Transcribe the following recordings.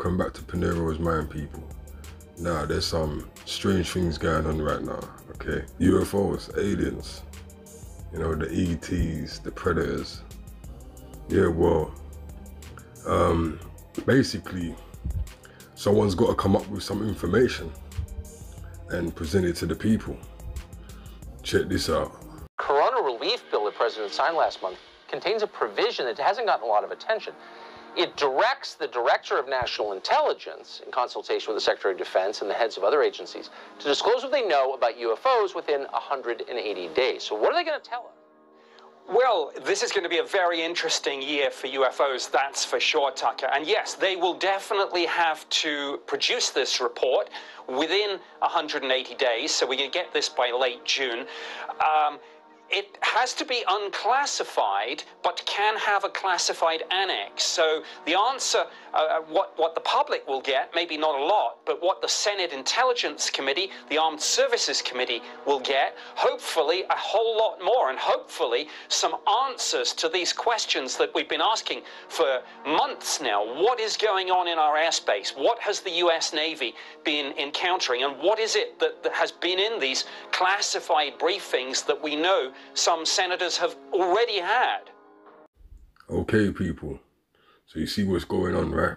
Welcome back to Panero's Mind, people. Now, there's some strange things going on right now, okay? UFOs, aliens, you know, the ETs, the predators. Yeah, well, basically, someone's got to come up with some information and present it to the people. Check this out. Corona relief bill the president signed last month contains a provision that hasn't gotten a lot of attention. It directs the Director of National Intelligence, in consultation with the Secretary of Defense and the heads of other agencies, to disclose what they know about UFOs within 180 days. So what are they going to tell us? Well, this is going to be a very interesting year for UFOs, that's for sure, Tucker. And yes, they will definitely have to produce this report within 180 days, so we're going to get this by late June. It has to be unclassified, but can have a classified annex. So the answer, what the public will get, maybe not a lot, but what the Senate Intelligence Committee, the Armed Services Committee will get, hopefully a whole lot more, and hopefully some answers to these questions that we've been asking for months now. What is going on in our airspace? What has the US Navy been encountering? And what is it that has been in these classified briefings that we know some senators have already had? Okay, people. So you see what's going on, right?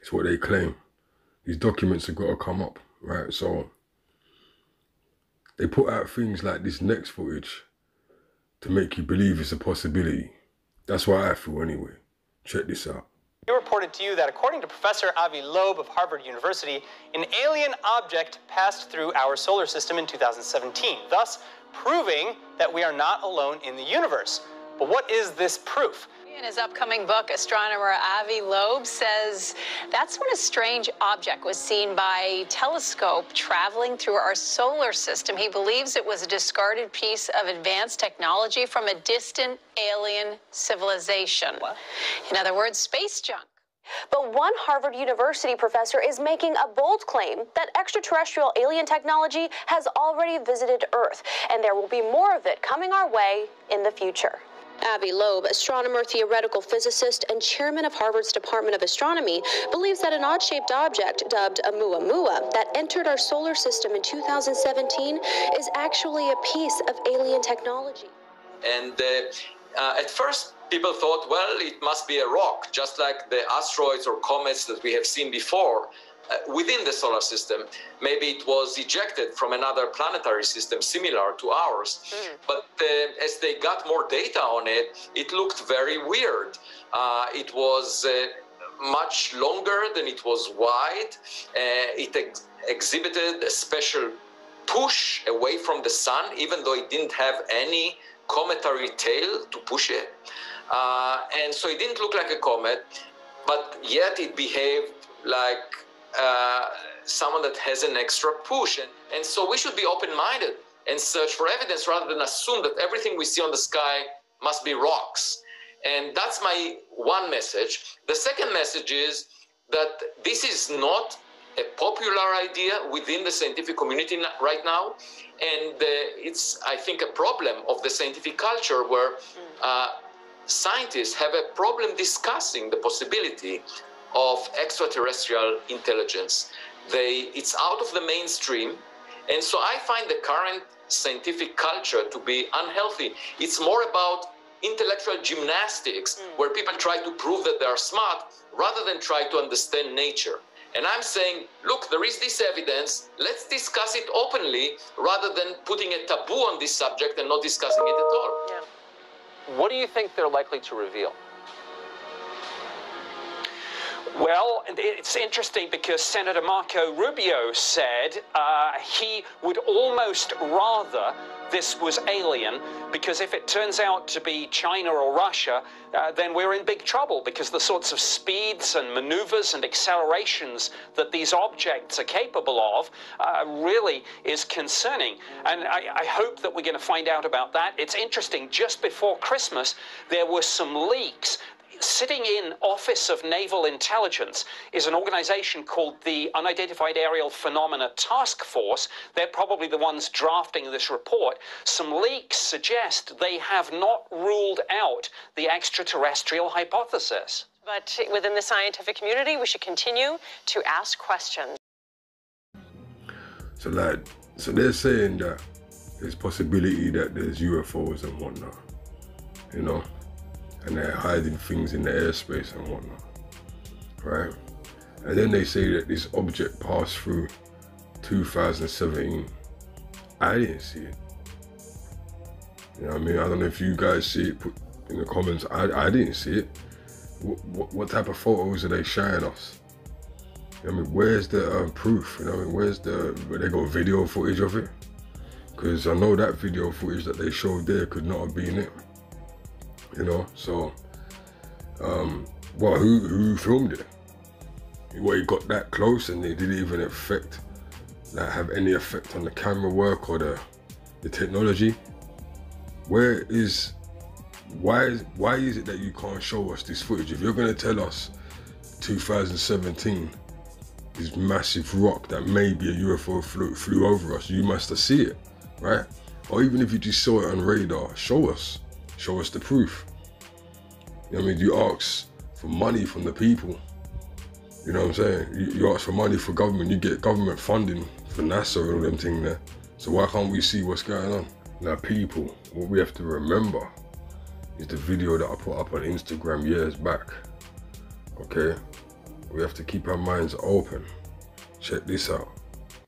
It's what they claim. These documents have got to come up, right? So they put out things like this next footage to make you believe it's a possibility. That's what I feel anyway. Check this out. We reported to you that according to Professor Avi Loeb of Harvard University, an alien object passed through our solar system in 2017, thus proving that we are not alone in the universe. But what is this proof? In his upcoming book, astronomer Avi Loeb says that's when a strange object was seen by telescope traveling through our solar system. He believes it was a discarded piece of advanced technology from a distant alien civilization. What? In other words, space junk. But one Harvard University professor is making a bold claim that extraterrestrial alien technology has already visited Earth, and there will be more of it coming our way in the future. Avi Loeb, astronomer, theoretical physicist, and chairman of Harvard's Department of Astronomy, believes that an odd-shaped object dubbed a Muamua that entered our solar system in 2017 is actually a piece of alien technology. And at first, people thought, well, it must be a rock, just like the asteroids or comets that we have seen before within the solar system. Maybe it was ejected from another planetary system similar to ours. But as they got more data on it, it looked very weird. It was much longer than it was wide. It exhibited a special push away from the sun, even though it didn't have any cometary tail to push it. And so it didn't look like a comet, but yet it behaved like someone that has an extra push. And so we should be open-minded and search for evidence rather than assume that everything we see on the sky must be rocks. And that's my one message. The second message is that this is not a popular idea within the scientific community right now. And it's, I think, a problem of the scientific culture where scientists have a problem discussing the possibility of extraterrestrial intelligence. It's out of the mainstream. And so I find the current scientific culture to be unhealthy. It's more about intellectual gymnastics, where people try to prove that they are smart rather than try to understand nature. And I'm saying, look, there is this evidence, let's discuss it openly rather than putting a taboo on this subject and not discussing it at all. Yeah. What do you think they're likely to reveal? Well, it's interesting because Senator Marco Rubio said he would almost rather this was alien, because if it turns out to be China or Russia, then we're in big trouble, because the sorts of speeds and maneuvers and accelerations that these objects are capable of really is concerning. And I hope that we're going to find out about that. It's interesting, just before Christmas, there were some leaks. Sitting in Office of Naval Intelligence is an organization called the Unidentified Aerial Phenomena Task Force. They're probably the ones drafting this report. Some leaks suggest they have not ruled out the extraterrestrial hypothesis. But within the scientific community, we should continue to ask questions. So they're saying that there's possibility that there's UFOs and whatnot, you know, and they're hiding things in the airspace and whatnot, right? And then they say that this object passed through 2017. I didn't see it. You know what I mean? I don't know if you guys see it, put in the comments. I didn't see it. What type of photos are they showing us? You know what I mean? Where's the proof? You know what I mean? Where they got video footage of it? Because I know that video footage that they showed there could not have been it. You know, so, well, who filmed it? Well, it got that close and they didn't even have any effect on the camera work or the technology. Why is it that you can't show us this footage? If you're gonna tell us 2017, this massive rock that maybe a UFO flew over us, you must have seen it, right? Or even if you just saw it on radar, show us the proof. You know what I mean? You ask for money from the people. You know what I'm saying? You ask for money for government, you get government funding for NASA and all them things there. So why can't we see what's going on? Now people, what we have to remember is the video that I put up on Instagram years back, okay? We have to keep our minds open. Check this out.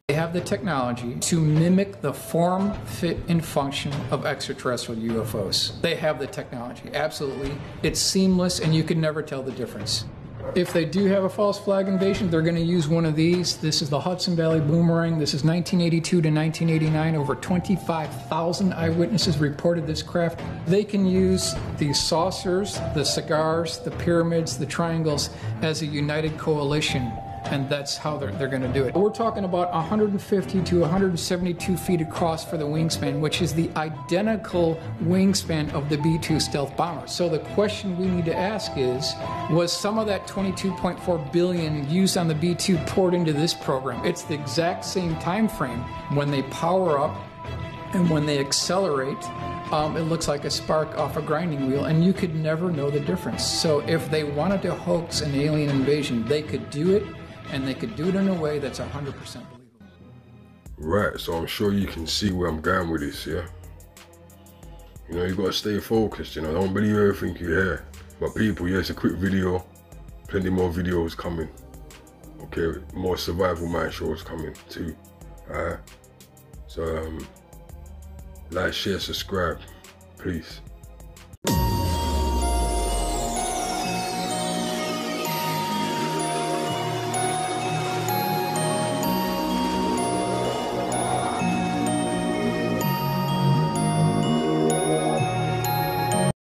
They have the technology to mimic the form, fit, and function of extraterrestrial UFOs. They have the technology, absolutely. It's seamless and you can never tell the difference. If they do have a false flag invasion, they're going to use one of these. This is the Hudson Valley Boomerang. This is 1982 to 1989. Over 25,000 eyewitnesses reported this craft. They can use these saucers, the cigars, the pyramids, the triangles as a united coalition. And that's how they're going to do it. We're talking about 150 to 172 feet across for the wingspan, which is the identical wingspan of the B-2 stealth bomber. So the question we need to ask is, was some of that $22.4 billion used on the B-2 poured into this program? It's the exact same time frame. When they power up and when they accelerate, it looks like a spark off a grinding wheel, and you could never know the difference. So if they wanted to hoax an alien invasion, they could do it. And they could do it in a way that's 100% believable. Right, so I'm sure you can see where I'm going with this, yeah? You know, you gotta stay focused, you know, don't believe everything you hear. But people, yeah, it's a quick video, plenty more videos coming. Okay, more Survival Mind shows coming too, alright? So, like, share, subscribe, please.